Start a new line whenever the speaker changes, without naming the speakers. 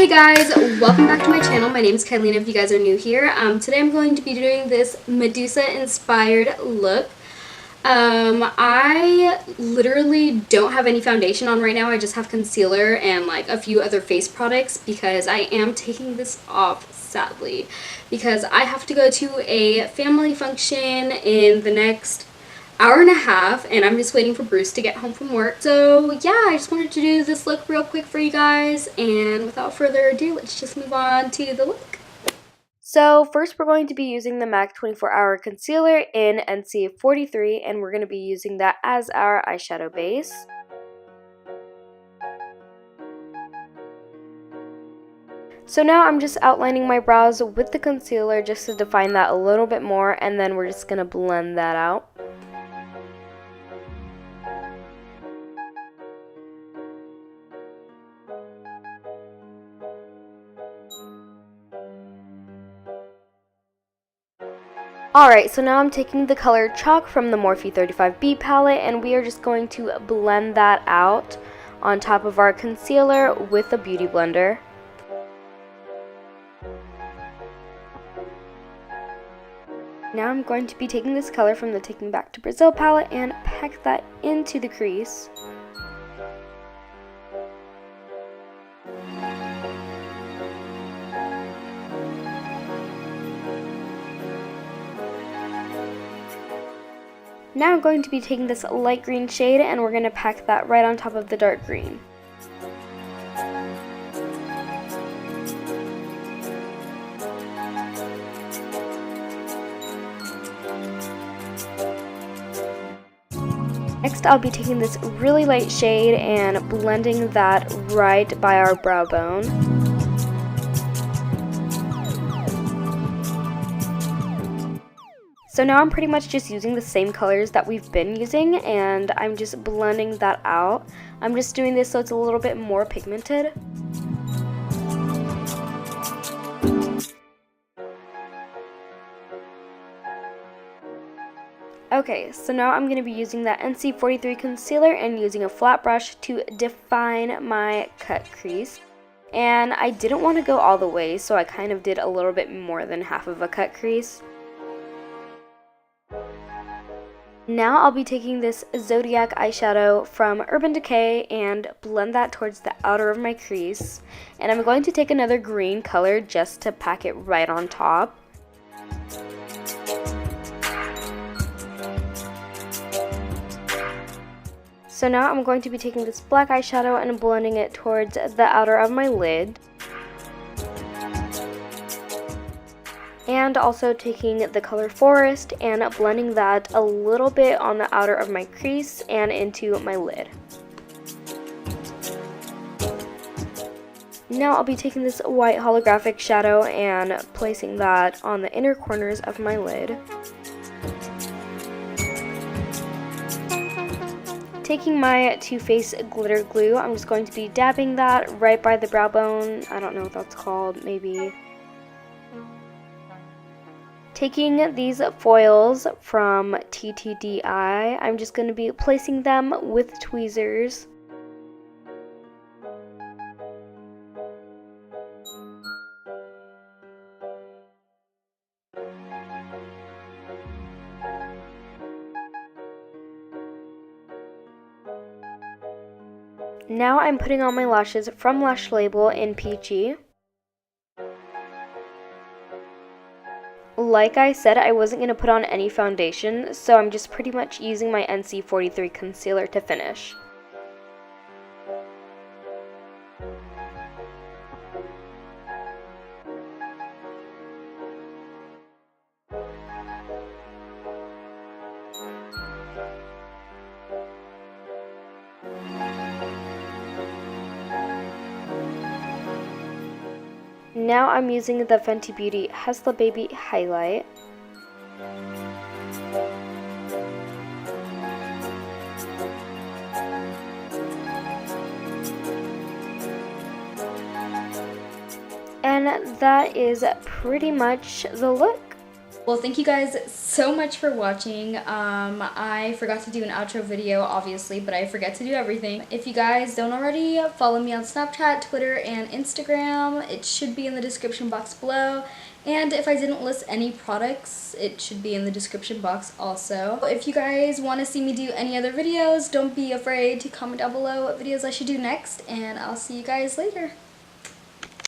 Hey guys, welcome back to my channel. My name is Kylene if you guys are new here. Today I'm going to be doing this Medusa inspired look. I literally don't have any foundation on right now. I just have concealer and like a few other face products because I am taking this off sadly because I have to go to a family function in the next hour and a half and I'm just waiting for Bruce to get home from work. So yeah, I just wanted to do this look real quick for you guys, and without further ado, let's just move on to the look. So first we're going to be using the MAC 24-Hour Concealer in NC43, and we're going to be using that as our eyeshadow base. So now I'm just outlining my brows with the concealer just to define that a little bit more, and then we're just going to blend that out. Alright, so now I'm taking the color Chalk from the Morphe 35B palette, and we are just going to blend that out on top of our concealer with a beauty blender. Now I'm going to be taking this color from the Taking Back to Brazil palette and pack that into the crease. Now I'm going to be taking this light green shade and we're going to pack that right on top of the dark green. Next I'll be taking this really light shade and blending that right by our brow bone. So now I'm pretty much just using the same colors that we've been using, and I'm just blending that out. I'm just doing this so it's a little bit more pigmented. Okay, so now I'm going to be using that NC43 concealer and using a flat brush to define my cut crease. And I didn't want to go all the way, so I kind of did a little bit more than half of a cut crease. Now I'll be taking this Zodiac eyeshadow from Urban Decay and blend that towards the outer of my crease. And I'm going to take another green color just to pack it right on top. So now I'm going to be taking this black eyeshadow and blending it towards the outer of my lid. And also taking the color Forest and blending that a little bit on the outer of my crease and into my lid. Now I'll be taking this white holographic shadow and placing that on the inner corners of my lid. Taking my Too Faced glitter glue, I'm just going to be dabbing that right by the brow bone. I don't know what that's called, maybe. Taking these foils from TTDEYE, I'm just going to be placing them with tweezers. Now I'm putting on my lashes from Lash Label in Peachy. Like I said, I wasn't going to put on any foundation, so I'm just pretty much using my NC43 concealer to finish. Now I'm using the Fenty Beauty Hustla Baby highlight. And that is pretty much the look. Well, thank you guys so much for watching. I forgot to do an outro video, obviously, but I forget to do everything. If you guys don't already, follow me on Snapchat, Twitter, and Instagram. It should be in the description box below. And if I didn't list any products, it should be in the description box also. If you guys want to see me do any other videos, don't be afraid to comment down below what videos I should do next, and I'll see you guys later.